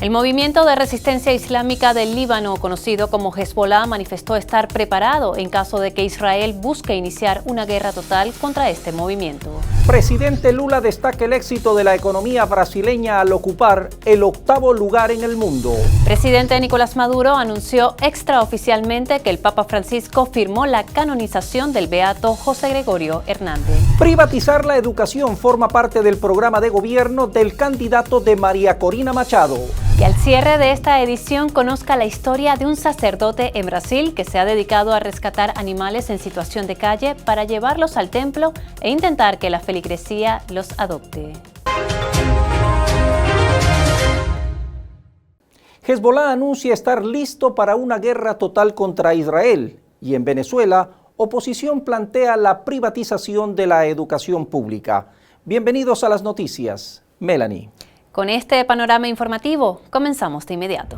El movimiento de resistencia islámica del Líbano, conocido como Hezbollah, manifestó estar preparado en caso de que Israel busque iniciar una guerra total contra este movimiento. Presidente Lula destaca el éxito de la economía brasileña al ocupar el 8º lugar en el mundo. Presidente Nicolás Maduro anunció extraoficialmente que el Papa Francisco firmó la canonización del beato José Gregorio Hernández. Privatizar la educación forma parte del programa de gobierno del candidato de María Corina Machado. Y al cierre de esta edición conozca la historia de un sacerdote en Brasil que se ha dedicado a rescatar animales en situación de calle para llevarlos al templo e intentar que la feligresía los adopte. Hezbollah anuncia estar listo para una guerra total contra Israel y en Venezuela, oposición plantea la privatización de la educación pública. Bienvenidos a las noticias. Melanie. Con este panorama informativo, comenzamos de inmediato.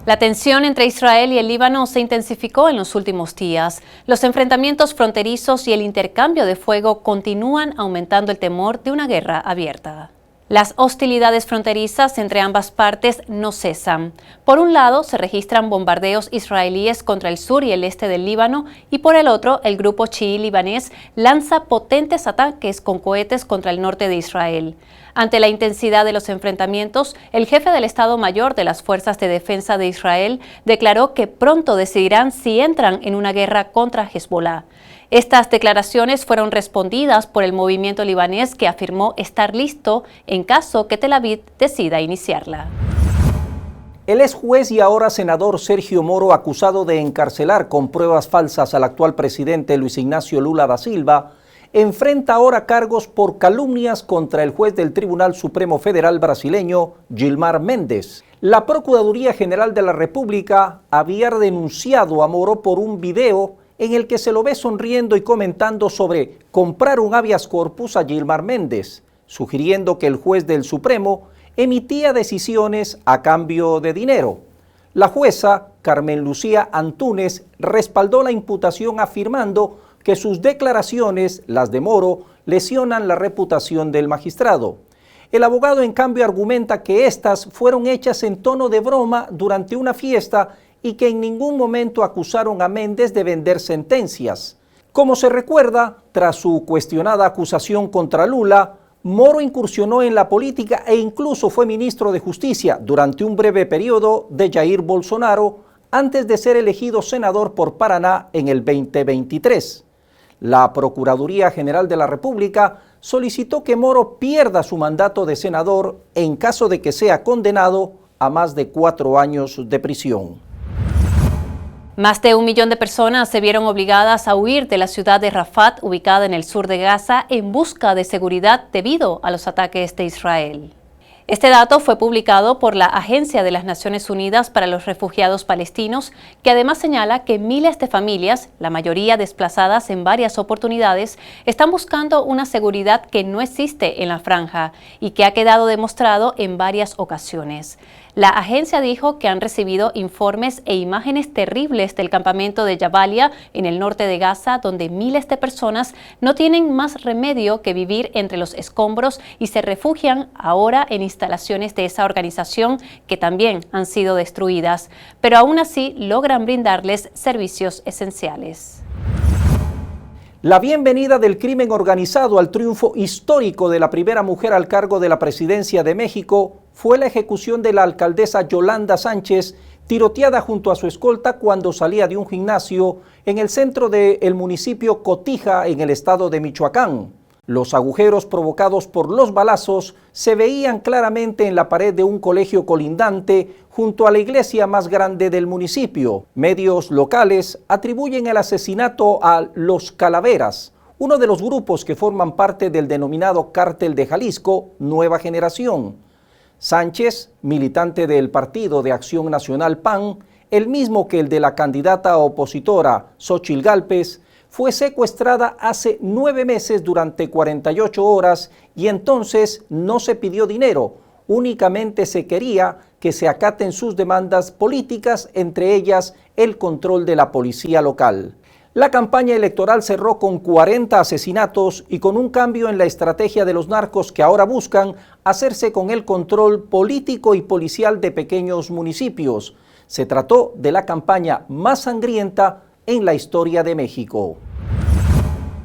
La tensión entre Israel y el Líbano se intensificó en los últimos días. Los enfrentamientos fronterizos y el intercambio de fuego continúan aumentando el temor de una guerra abierta. Las hostilidades fronterizas entre ambas partes no cesan. Por un lado, se registran bombardeos israelíes contra el sur y el este del Líbano, y por el otro, el grupo chií libanés lanza potentes ataques con cohetes contra el norte de Israel. Ante la intensidad de los enfrentamientos, el jefe del Estado Mayor de las Fuerzas de Defensa de Israel declaró que pronto decidirán si entran en una guerra contra Hezbollah. Estas declaraciones fueron respondidas por el movimiento libanés, que afirmó estar listo en caso que Tel Aviv decida iniciarla. El ex juez y ahora senador Sergio Moro, acusado de encarcelar con pruebas falsas al actual presidente Luis Ignacio Lula da Silva, enfrenta ahora cargos por calumnias contra el juez del Tribunal Supremo Federal brasileño, Gilmar Mendes. La Procuraduría General de la República había denunciado a Moro por un video en el que se lo ve sonriendo y comentando sobre comprar un habeas corpus a Gilmar Mendes, sugiriendo que el juez del Supremo emitía decisiones a cambio de dinero. La jueza, Carmen Lucía Antúnez, respaldó la imputación afirmando que sus declaraciones, las de Moro, lesionan la reputación del magistrado. El abogado, en cambio, argumenta que estas fueron hechas en tono de broma durante una fiesta y que en ningún momento acusaron a Mendes de vender sentencias. Como se recuerda, tras su cuestionada acusación contra Lula, Moro incursionó en la política e incluso fue ministro de Justicia durante un breve periodo de Jair Bolsonaro antes de ser elegido senador por Paraná en el 2023. La Procuraduría General de la República solicitó que Moro pierda su mandato de senador en caso de que sea condenado a más de 4 años de prisión. Más de 1 millón de personas se vieron obligadas a huir de la ciudad de Rafat, ubicada en el sur de Gaza, en busca de seguridad debido a los ataques de Israel. Este dato fue publicado por la Agencia de las Naciones Unidas para los Refugiados Palestinos, que además señala que miles de familias, la mayoría desplazadas en varias oportunidades, están buscando una seguridad que no existe en la franja y que ha quedado demostrado en varias ocasiones. La agencia dijo que han recibido informes e imágenes terribles del campamento de Jabalia en el norte de Gaza, donde miles de personas no tienen más remedio que vivir entre los escombros y se refugian ahora en instalaciones de esa organización que también han sido destruidas, pero aún así logran brindarles servicios esenciales. La bienvenida del crimen organizado al triunfo histórico de la primera mujer al cargo de la presidencia de México fue la ejecución de la alcaldesa Yolanda Sánchez, tiroteada junto a su escolta cuando salía de un gimnasio en el centro del municipio Cotija, en el estado de Michoacán. Los agujeros provocados por los balazos se veían claramente en la pared de un colegio colindante junto a la iglesia más grande del municipio. Medios locales atribuyen el asesinato a los Calaveras, uno de los grupos que forman parte del denominado Cártel de Jalisco, Nueva Generación. Sánchez, militante del Partido de Acción Nacional PAN, el mismo que el de la candidata opositora Xóchitl Gálvez, fue secuestrada hace 9 meses durante 48 horas y entonces no se pidió dinero, únicamente se quería que se acaten sus demandas políticas, entre ellas el control de la policía local. La campaña electoral cerró con 40 asesinatos y con un cambio en la estrategia de los narcos que ahora buscan hacerse con el control político y policial de pequeños municipios. Se trató de la campaña más sangrienta en la historia de México.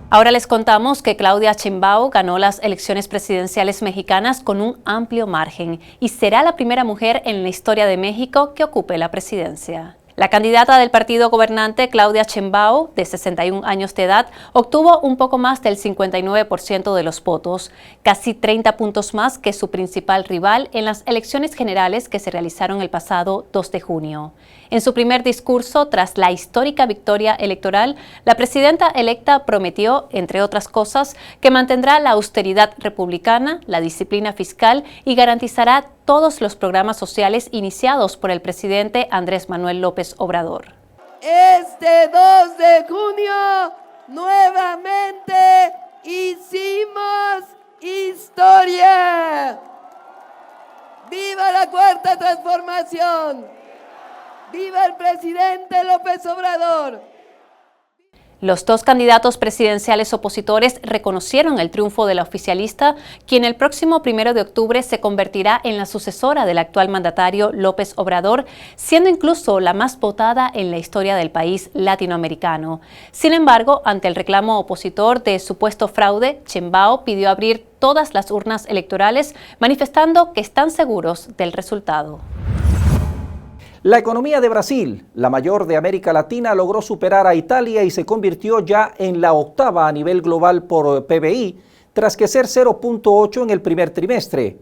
Ahora les contamos que Claudia Sheinbaum ganó las elecciones presidenciales mexicanas con un amplio margen y será la primera mujer en la historia de México que ocupe la presidencia. La candidata del partido gobernante, Claudia Sheinbaum, de 61 años de edad, obtuvo un poco más del 59% de los votos, casi 30 puntos más que su principal rival en las elecciones generales que se realizaron el pasado 2 de junio. En su primer discurso, tras la histórica victoria electoral, la presidenta electa prometió, entre otras cosas, que mantendrá la austeridad republicana, la disciplina fiscal y garantizará todos los programas sociales iniciados por el presidente Andrés Manuel López Obrador. Este 2 de junio, nuevamente hicimos historia. ¡Viva la Cuarta Transformación! ¡Viva el presidente López Obrador! Los dos candidatos presidenciales opositores reconocieron el triunfo de la oficialista, quien el próximo 1 de octubre se convertirá en la sucesora del actual mandatario López Obrador, siendo incluso la más votada en la historia del país latinoamericano. Sin embargo, ante el reclamo opositor de supuesto fraude, Sheinbaum pidió abrir todas las urnas electorales, manifestando que están seguros del resultado. La economía de Brasil, la mayor de América Latina, logró superar a Italia y se convirtió ya en la octava a nivel global por PBI, tras crecer 0.8 en el primer trimestre.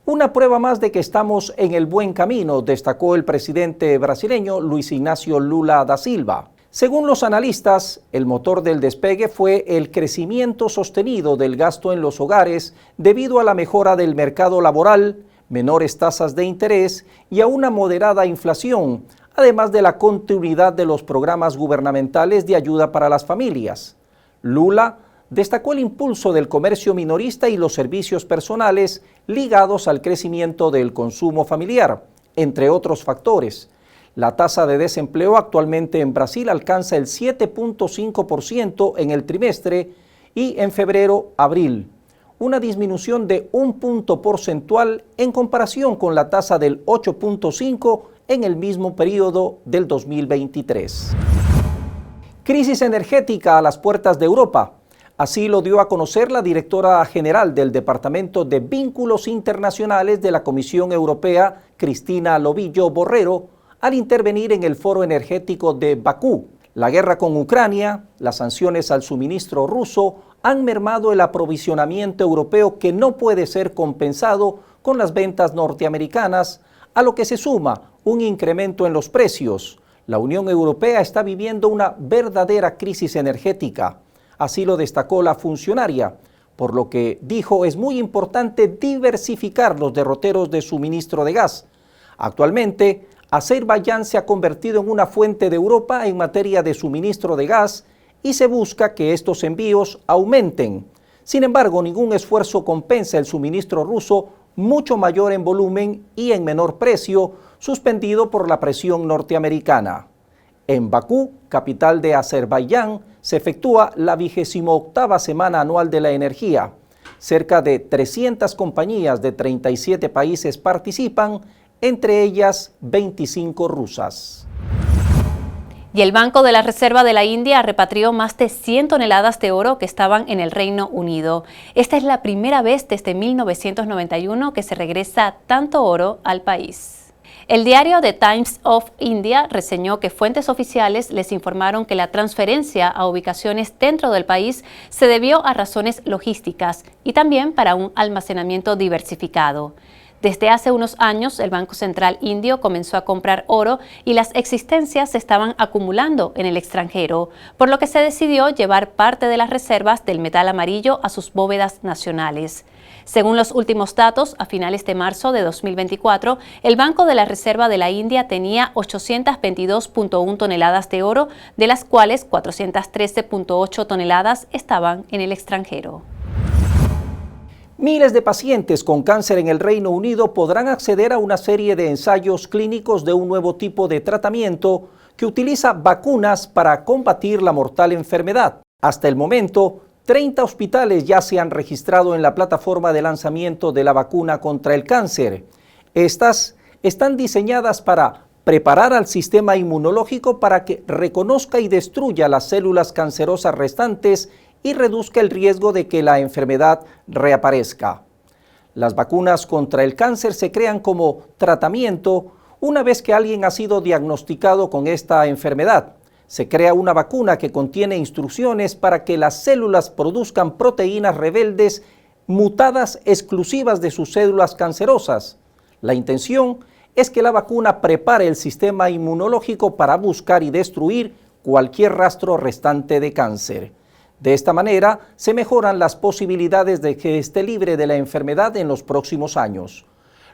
Una prueba más de que estamos en el buen camino, destacó el presidente brasileño Luis Ignacio Lula da Silva. Según los analistas, el motor del despegue fue el crecimiento sostenido del gasto en los hogares debido a la mejora del mercado laboral, menores tasas de interés y a una moderada inflación, además de la continuidad de los programas gubernamentales de ayuda para las familias. Lula destacó el impulso del comercio minorista y los servicios personales ligados al crecimiento del consumo familiar, entre otros factores. La tasa de desempleo actualmente en Brasil alcanza el 7.5% en el trimestre y en febrero-abril, una disminución de 1 punto porcentual en comparación con la tasa del 8.5% en el mismo periodo del 2023. Crisis energética a las puertas de Europa. Así lo dio a conocer la directora general del Departamento de Vínculos Internacionales de la Comisión Europea, Cristina Lobillo Borrero, al intervenir en el Foro Energético de Bakú. La guerra con Ucrania, las sanciones al suministro ruso han mermado el aprovisionamiento europeo que no puede ser compensado con las ventas norteamericanas, a lo que se suma un incremento en los precios. La Unión Europea está viviendo una verdadera crisis energética. Así lo destacó la funcionaria, por lo que dijo es muy importante diversificar los derroteros de suministro de gas. Actualmente, Azerbaiyán se ha convertido en una fuente de Europa en materia de suministro de gas y se busca que estos envíos aumenten. Sin embargo, ningún esfuerzo compensa el suministro ruso, mucho mayor en volumen y en menor precio, suspendido por la presión norteamericana. En Bakú, capital de Azerbaiyán, se efectúa la 28ª Semana Anual de la Energía. Cerca de 300 compañías de 37 países participan, entre ellas 25 rusas. Y el Banco de la Reserva de la India repatrió más de 100 toneladas de oro que estaban en el Reino Unido. Esta es la primera vez desde 1991 que se regresa tanto oro al país. El diario The Times of India reseñó que fuentes oficiales les informaron que la transferencia a ubicaciones dentro del país se debió a razones logísticas y también para un almacenamiento diversificado. Desde hace unos años, el Banco Central Indio comenzó a comprar oro y las existencias se estaban acumulando en el extranjero, por lo que se decidió llevar parte de las reservas del metal amarillo a sus bóvedas nacionales. Según los últimos datos, a finales de marzo de 2024, el Banco de la Reserva de la India tenía 822.1 toneladas de oro, de las cuales 413.8 toneladas estaban en el extranjero. Miles de pacientes con cáncer en el Reino Unido podrán acceder a una serie de ensayos clínicos de un nuevo tipo de tratamiento que utiliza vacunas para combatir la mortal enfermedad. Hasta el momento, 30 hospitales ya se han registrado en la plataforma de lanzamiento de la vacuna contra el cáncer. Estas están diseñadas para preparar al sistema inmunológico para que reconozca y destruya las células cancerosas restantes y reduzca el riesgo de que la enfermedad reaparezca. Las vacunas contra el cáncer se crean como tratamiento una vez que alguien ha sido diagnosticado con esta enfermedad. Se crea una vacuna que contiene instrucciones para que las células produzcan proteínas rebeldes mutadas exclusivas de sus células cancerosas. La intención es que la vacuna prepare el sistema inmunológico para buscar y destruir cualquier rastro restante de cáncer. De esta manera, se mejoran las posibilidades de que esté libre de la enfermedad en los próximos años.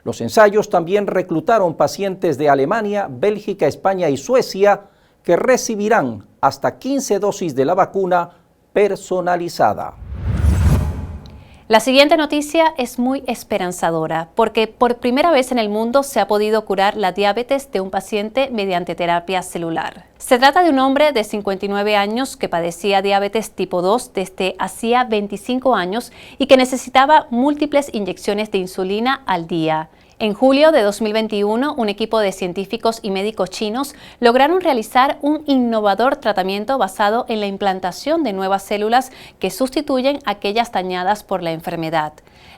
Los ensayos también reclutaron pacientes de Alemania, Bélgica, España y Suecia que recibirán hasta 15 dosis de la vacuna personalizada. La siguiente noticia es muy esperanzadora porque por primera vez en el mundo se ha podido curar la diabetes de un paciente mediante terapia celular. Se trata de un hombre de 59 años que padecía diabetes tipo 2 desde hacía 25 años y que necesitaba múltiples inyecciones de insulina al día. En julio de 2021, un equipo de científicos y médicos chinos lograron realizar un innovador tratamiento basado en la implantación de nuevas células que sustituyen aquellas dañadas por la enfermedad.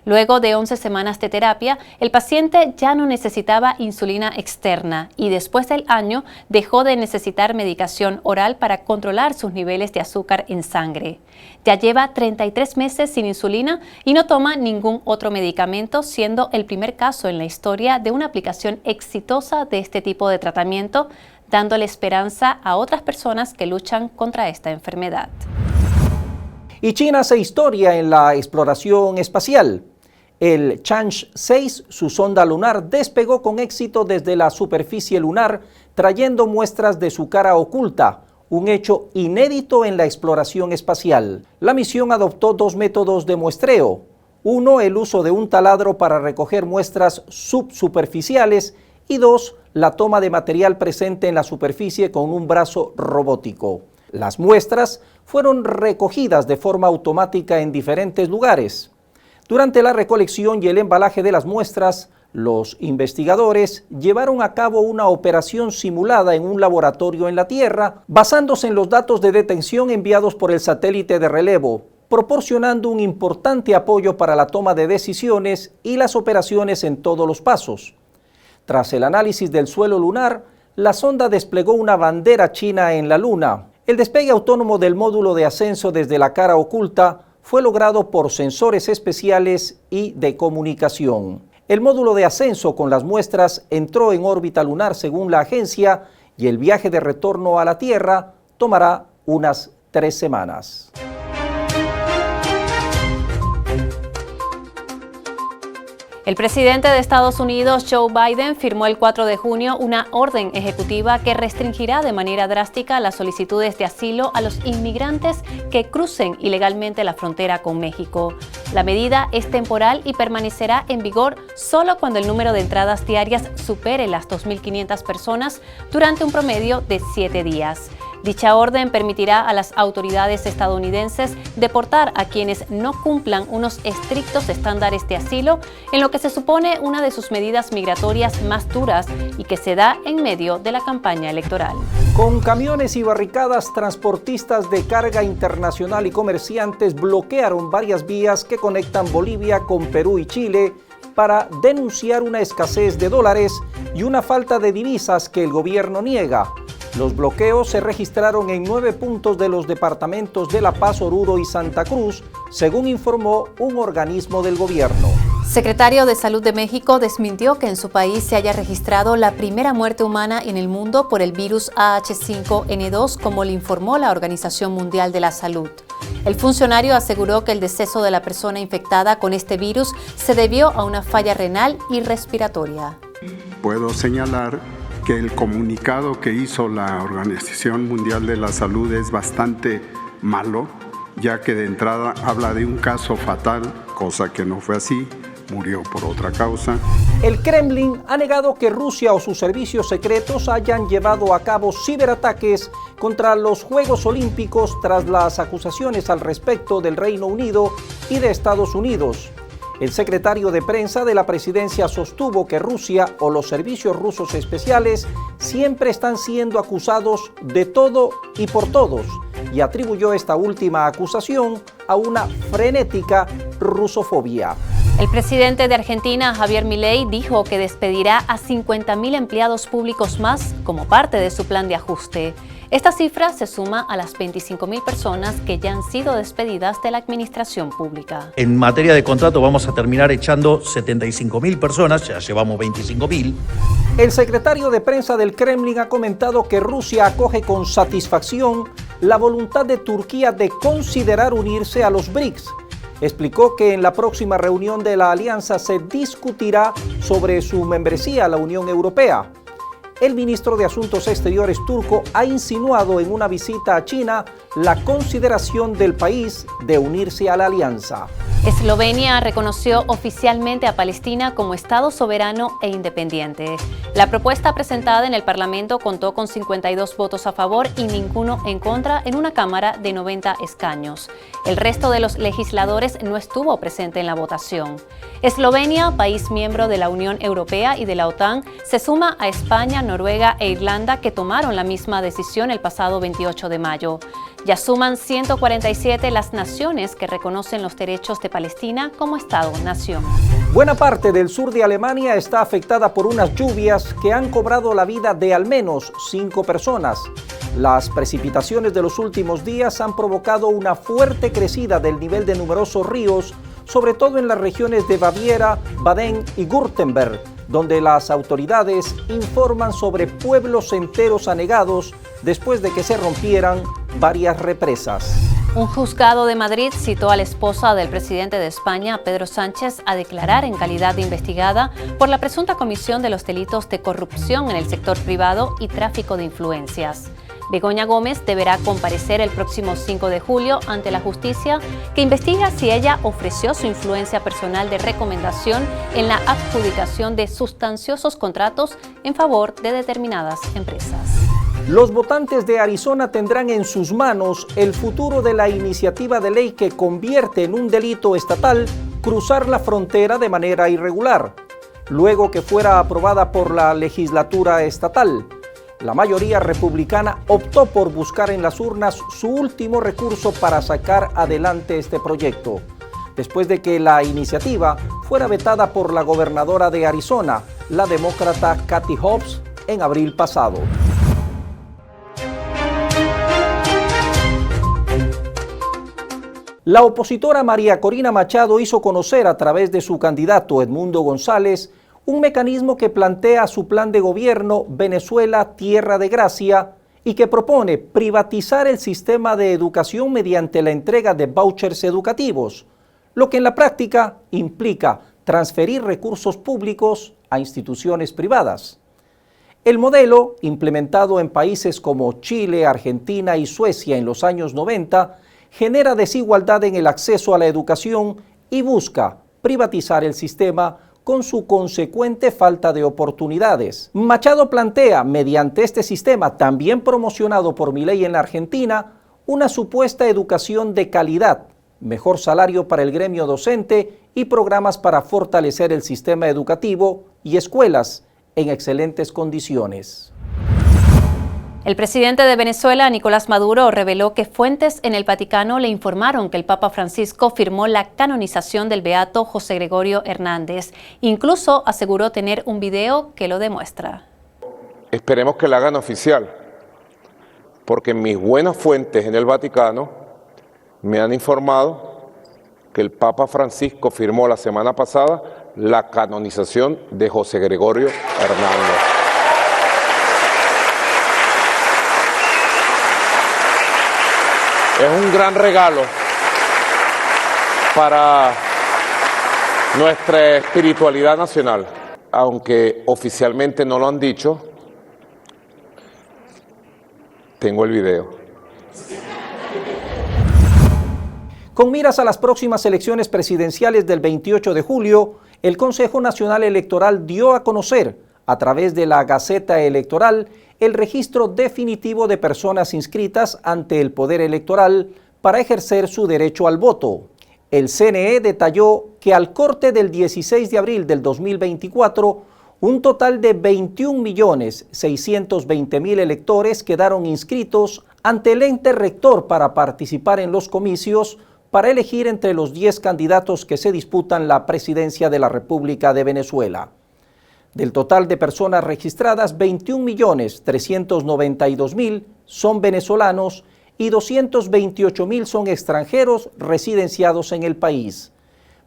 Luego de 11 semanas de terapia, el paciente ya no necesitaba insulina externa y después del año dejó de necesitar medicación oral para controlar sus niveles de azúcar en sangre. Ya lleva 33 meses sin insulina y no toma ningún otro medicamento, siendo el primer caso en la historia de una aplicación exitosa de este tipo de tratamiento, dándole esperanza a otras personas que luchan contra esta enfermedad. Y China hace historia en la exploración espacial. El Chang'e 6, su sonda lunar, despegó con éxito desde la superficie lunar, trayendo muestras de su cara oculta, un hecho inédito en la exploración espacial. La misión adoptó dos métodos de muestreo. Uno, el uso de un taladro para recoger muestras subsuperficiales y dos, la toma de material presente en la superficie con un brazo robótico. Las muestras fueron recogidas de forma automática en diferentes lugares. Durante la recolección y el embalaje de las muestras, los investigadores llevaron a cabo una operación simulada en un laboratorio en la Tierra, basándose en los datos de detención enviados por el satélite de relevo, proporcionando un importante apoyo para la toma de decisiones y las operaciones en todos los pasos. Tras el análisis del suelo lunar, la sonda desplegó una bandera china en la Luna. El despegue autónomo del módulo de ascenso desde la cara oculta fue logrado por sensores especiales y de comunicación. El módulo de ascenso con las muestras entró en órbita lunar según la agencia y el viaje de retorno a la Tierra tomará unas 3 semanas. El presidente de Estados Unidos, Joe Biden, firmó el 4 de junio una orden ejecutiva que restringirá de manera drástica las solicitudes de asilo a los inmigrantes que crucen ilegalmente la frontera con México. La medida es temporal y permanecerá en vigor solo cuando el número de entradas diarias supere las 2.500 personas durante un promedio de 7 días. Dicha orden permitirá a las autoridades estadounidenses deportar a quienes no cumplan unos estrictos estándares de asilo, en lo que se supone una de sus medidas migratorias más duras y que se da en medio de la campaña electoral. Con camiones y barricadas, transportistas de carga internacional y comerciantes bloquearon varias vías que conectan Bolivia con Perú y Chile para denunciar una escasez de dólares y una falta de divisas que el gobierno niega. Los bloqueos se registraron en 9 puntos de los departamentos de La Paz, Oruro y Santa Cruz, según informó un organismo del gobierno. Secretario de Salud de México desmintió que en su país se haya registrado la primera muerte humana en el mundo por el virus AH5N2, como le informó la Organización Mundial de la Salud. El funcionario aseguró que el deceso de la persona infectada con este virus se debió a una falla renal y respiratoria. Puedo señalar que el comunicado que hizo la Organización Mundial de la Salud es bastante malo, ya que de entrada habla de un caso fatal, cosa que no fue así, murió por otra causa. El Kremlin ha negado que Rusia o sus servicios secretos hayan llevado a cabo ciberataques contra los Juegos Olímpicos tras las acusaciones al respecto del Reino Unido y de Estados Unidos. El secretario de prensa de la presidencia sostuvo que Rusia o los servicios rusos especiales siempre están siendo acusados de todo y por todos, y atribuyó esta última acusación a una frenética rusofobia. El presidente de Argentina, Javier Milei, dijo que despedirá a 50.000 empleados públicos más como parte de su plan de ajuste. Esta cifra se suma a las 25.000 personas que ya han sido despedidas de la administración pública. En materia de contrato vamos a terminar echando 75.000 personas, ya llevamos 25.000. El secretario de prensa del Kremlin ha comentado que Rusia acoge con satisfacción la voluntad de Turquía de considerar unirse a los BRICS. Explicó que en la próxima reunión de la alianza se discutirá sobre su membresía a la Unión Europea. El ministro de Asuntos Exteriores turco ha insinuado en una visita a China la consideración del país de unirse a la alianza. Eslovenia reconoció oficialmente a Palestina como Estado soberano e independiente. La propuesta presentada en el Parlamento contó con 52 votos a favor y ninguno en contra en una Cámara de 90 escaños. El resto de los legisladores no estuvo presente en la votación. Eslovenia, país miembro de la Unión Europea y de la OTAN, se suma a España, Noruega e Irlanda, que tomaron la misma decisión el pasado 28 de mayo. Ya suman 147 las naciones que reconocen los derechos de Palestina como Estado-nación. Buena parte del sur de Alemania está afectada por unas lluvias que han cobrado la vida de al menos 5 personas. Las precipitaciones de los últimos días han provocado una fuerte crecida del nivel de numerosos ríos, sobre todo en las regiones de Baviera, Baden y Württemberg, donde las autoridades informan sobre pueblos enteros anegados después de que se rompieran varias represas. Un juzgado de Madrid citó a la esposa del presidente de España, Pedro Sánchez, a declarar en calidad de investigada por la presunta comisión de los delitos de corrupción en el sector privado y tráfico de influencias. Begoña Gómez deberá comparecer el próximo 5 de julio ante la justicia, que investiga si ella ofreció su influencia personal de recomendación en la adjudicación de sustanciosos contratos en favor de determinadas empresas. Los votantes de Arizona tendrán en sus manos el futuro de la iniciativa de ley que convierte en un delito estatal cruzar la frontera de manera irregular, luego que fuera aprobada por la legislatura estatal. La mayoría republicana optó por buscar en las urnas su último recurso para sacar adelante este proyecto, después de que la iniciativa fuera vetada por la gobernadora de Arizona, la demócrata Katie Hobbs, en abril pasado. La opositora María Corina Machado hizo conocer a través de su candidato Edmundo González un mecanismo que plantea su plan de gobierno Venezuela Tierra de Gracia y que propone privatizar el sistema de educación mediante la entrega de vouchers educativos, lo que en la práctica implica transferir recursos públicos a instituciones privadas. El modelo, implementado en países como Chile, Argentina y Suecia en los años 90, genera desigualdad en el acceso a la educación y busca privatizar el sistema con su consecuente falta de oportunidades. Machado plantea, mediante este sistema también promocionado por Milei en la Argentina, una supuesta educación de calidad, mejor salario para el gremio docente y programas para fortalecer el sistema educativo y escuelas en excelentes condiciones. El presidente de Venezuela, Nicolás Maduro, reveló que fuentes en el Vaticano le informaron que el Papa Francisco firmó la canonización del beato José Gregorio Hernández. Incluso aseguró tener un video que lo demuestra. Esperemos que la hagan oficial, porque mis buenas fuentes en el Vaticano me han informado que el Papa Francisco firmó la semana pasada la canonización de José Gregorio Hernández. Es un gran regalo para nuestra espiritualidad nacional. Aunque oficialmente no lo han dicho, tengo el video. Con miras a las próximas elecciones presidenciales del 28 de julio, el Consejo Nacional Electoral dio a conocer, a través de la Gaceta Electoral, el registro definitivo de personas inscritas ante el Poder Electoral para ejercer su derecho al voto. El CNE detalló que al corte del 16 de abril del 2024, un total de 21.620.000 electores quedaron inscritos ante el ente rector para participar en los comicios para elegir entre los 10 candidatos que se disputan la presidencia de la República de Venezuela. Del total de personas registradas, 21.392.000 son venezolanos y 228.000 son extranjeros residenciados en el país.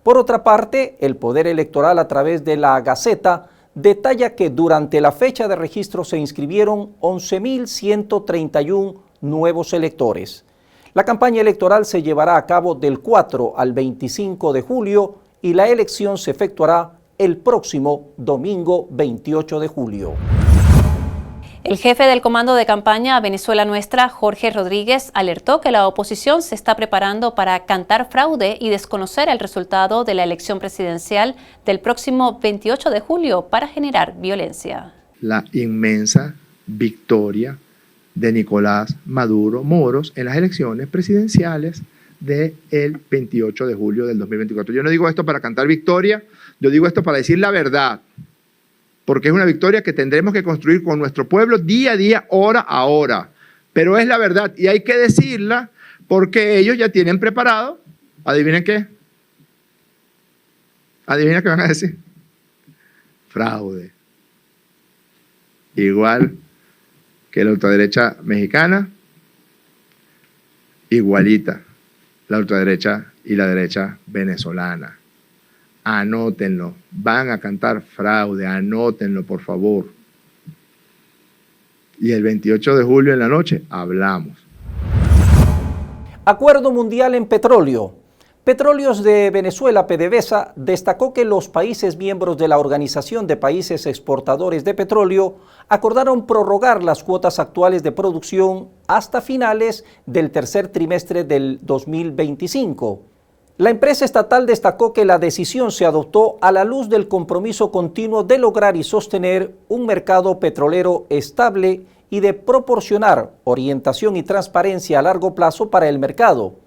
Por otra parte, el Poder Electoral, a través de la Gaceta, detalla que durante la fecha de registro se inscribieron 11.131 nuevos electores. La campaña electoral se llevará a cabo del 4 al 25 de julio y la elección se efectuará el próximo domingo 28 de julio. El jefe del Comando de Campaña Venezuela Nuestra, Jorge Rodríguez, alertó que la oposición se está preparando para cantar fraude y desconocer el resultado de la elección presidencial del próximo 28 de julio para generar violencia. La inmensa victoria de Nicolás Maduro Moros en las elecciones presidenciales del 28 de julio del 2024. Yo no digo esto para cantar victoria, yo digo esto para decir la verdad, porque es una victoria que tendremos que construir con nuestro pueblo día a día, hora a hora. Pero es la verdad y hay que decirla porque ellos ya tienen preparado, ¿adivinen qué? ¿Adivinen qué van a decir? Fraude. Igual que la ultraderecha mexicana, igualita la ultraderecha y la derecha venezolana. Anótenlo, van a cantar fraude, anótenlo por favor. Y el 28 de julio en la noche hablamos. Acuerdo mundial en petróleo. Petróleos de Venezuela, PDVSA, destacó que los países miembros de la Organización de Países Exportadores de Petróleo acordaron prorrogar las cuotas actuales de producción hasta finales del tercer trimestre del 2025. La empresa estatal destacó que la decisión se adoptó a la luz del compromiso continuo de lograr y sostener un mercado petrolero estable y de proporcionar orientación y transparencia a largo plazo para el mercado.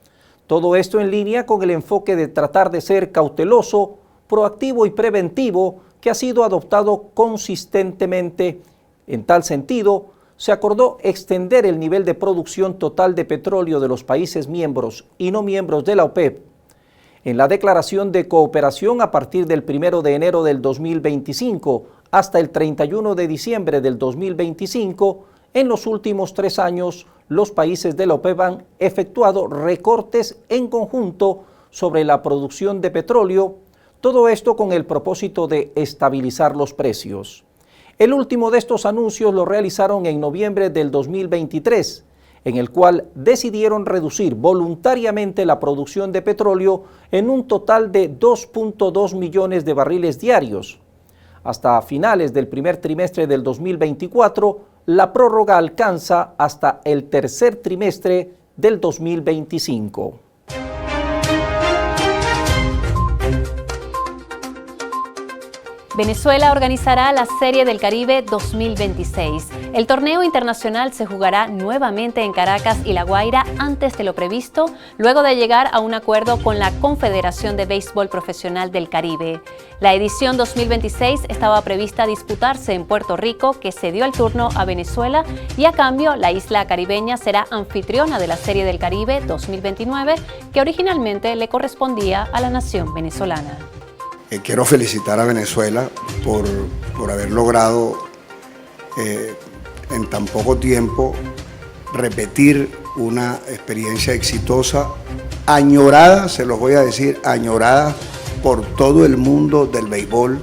Todo esto en línea con el enfoque de tratar de ser cauteloso, proactivo y preventivo que ha sido adoptado consistentemente. En tal sentido, se acordó extender el nivel de producción total de petróleo de los países miembros y no miembros de la OPEP. En la declaración de cooperación a partir del 1 de enero del 2025 hasta el 31 de diciembre del 2025, en los últimos 3 años, los países de la OPEP han efectuado recortes en conjunto sobre la producción de petróleo, todo esto con el propósito de estabilizar los precios. El último de estos anuncios lo realizaron en noviembre del 2023, en el cual decidieron reducir voluntariamente la producción de petróleo en un total de 2.2 millones de barriles diarios. Hasta finales del primer trimestre del 2024, la prórroga alcanza hasta el tercer trimestre del 2025. Venezuela organizará la Serie del Caribe 2026. El torneo internacional se jugará nuevamente en Caracas y La Guaira antes de lo previsto, luego de llegar a un acuerdo con la Confederación de Béisbol Profesional del Caribe. La edición 2026 estaba prevista disputarse en Puerto Rico, que cedió el turno a Venezuela, y a cambio la isla caribeña será anfitriona de la Serie del Caribe 2029, que originalmente le correspondía a la nación venezolana. Quiero felicitar a Venezuela por haber logrado en tan poco tiempo repetir una experiencia exitosa, añorada, se los voy a decir, añorada por todo el mundo del béisbol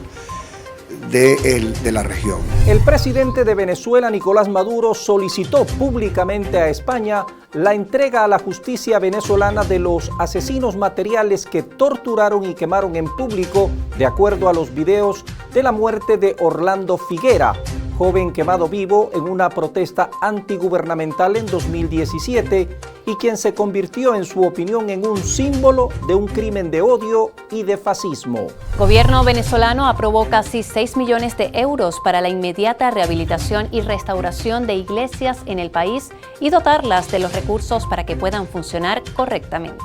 de la región. El presidente de Venezuela, Nicolás Maduro, solicitó públicamente a España la entrega a la justicia venezolana de los asesinos materiales que torturaron y quemaron en público, de acuerdo a los videos de la muerte de Orlando Figuera, joven quemado vivo en una protesta antigubernamental en 2017 y quien se convirtió en su opinión en un símbolo de un crimen de odio y de fascismo. Gobierno venezolano aprobó casi 6 millones de euros para la inmediata rehabilitación y restauración de iglesias en el país y dotarlas de los recursos para que puedan funcionar correctamente.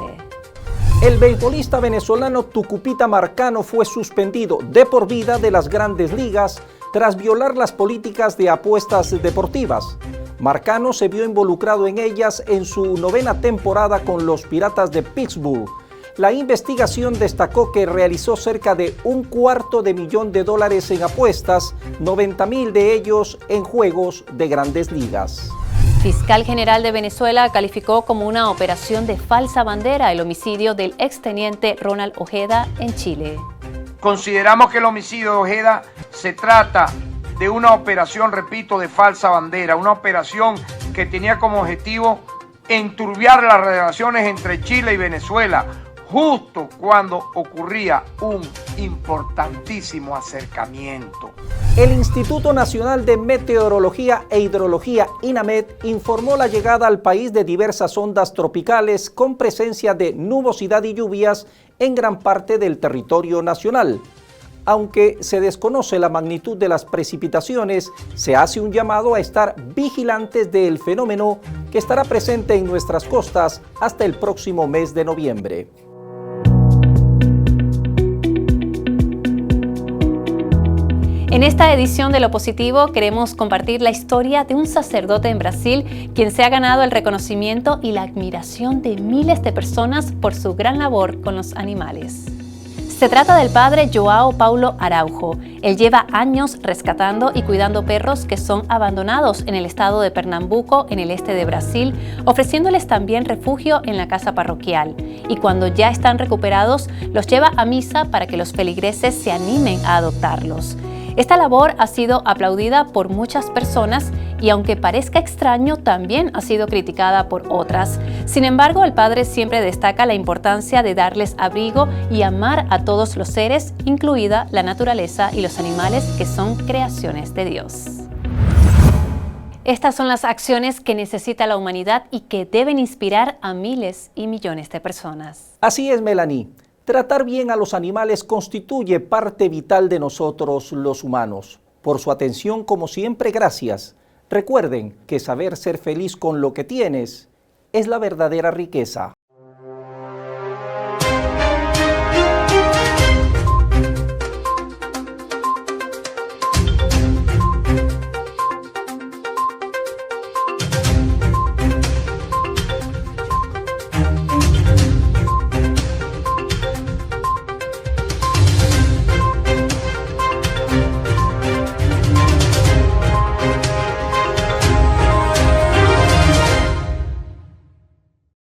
El beisbolista venezolano Tucupita Marcano fue suspendido de por vida de las Grandes Ligas tras violar las políticas de apuestas deportivas. Marcano se vio involucrado en ellas en su 9ª temporada con los Piratas de Pittsburgh. La investigación destacó que realizó cerca de $250,000 en apuestas, 90,000 de ellos en juegos de Grandes Ligas. Fiscal General de Venezuela calificó como una operación de falsa bandera el homicidio del exteniente Ronald Ojeda en Chile. Consideramos que el homicidio de Ojeda se trata de una operación, repito, de falsa bandera, una operación que tenía como objetivo enturbiar las relaciones entre Chile y Venezuela, justo cuando ocurría un importantísimo acercamiento. El Instituto Nacional de Meteorología e Hidrología, INAMET, informó la llegada al país de diversas ondas tropicales con presencia de nubosidad y lluvias en gran parte del territorio nacional. Aunque se desconoce la magnitud de las precipitaciones, se hace un llamado a estar vigilantes del fenómeno que estará presente en nuestras costas hasta el próximo mes de noviembre. En esta edición de Lo Positivo queremos compartir la historia de un sacerdote en Brasil quien se ha ganado el reconocimiento y la admiración de miles de personas por su gran labor con los animales. Se trata del padre João Paulo Araujo. Él lleva años rescatando y cuidando perros que son abandonados en el estado de Pernambuco, en el este de Brasil, ofreciéndoles también refugio en la casa parroquial. Y cuando ya están recuperados, los lleva a misa para que los feligreses se animen a adoptarlos. Esta labor ha sido aplaudida por muchas personas y aunque parezca extraño, también ha sido criticada por otras. Sin embargo, el padre siempre destaca la importancia de darles abrigo y amar a todos los seres, incluida la naturaleza y los animales que son creaciones de Dios. Estas son las acciones que necesita la humanidad y que deben inspirar a miles y millones de personas. Así es, Melanie. Tratar bien a los animales constituye parte vital de nosotros los humanos. Por su atención, como siempre, gracias. Recuerden que saber ser feliz con lo que tienes es la verdadera riqueza.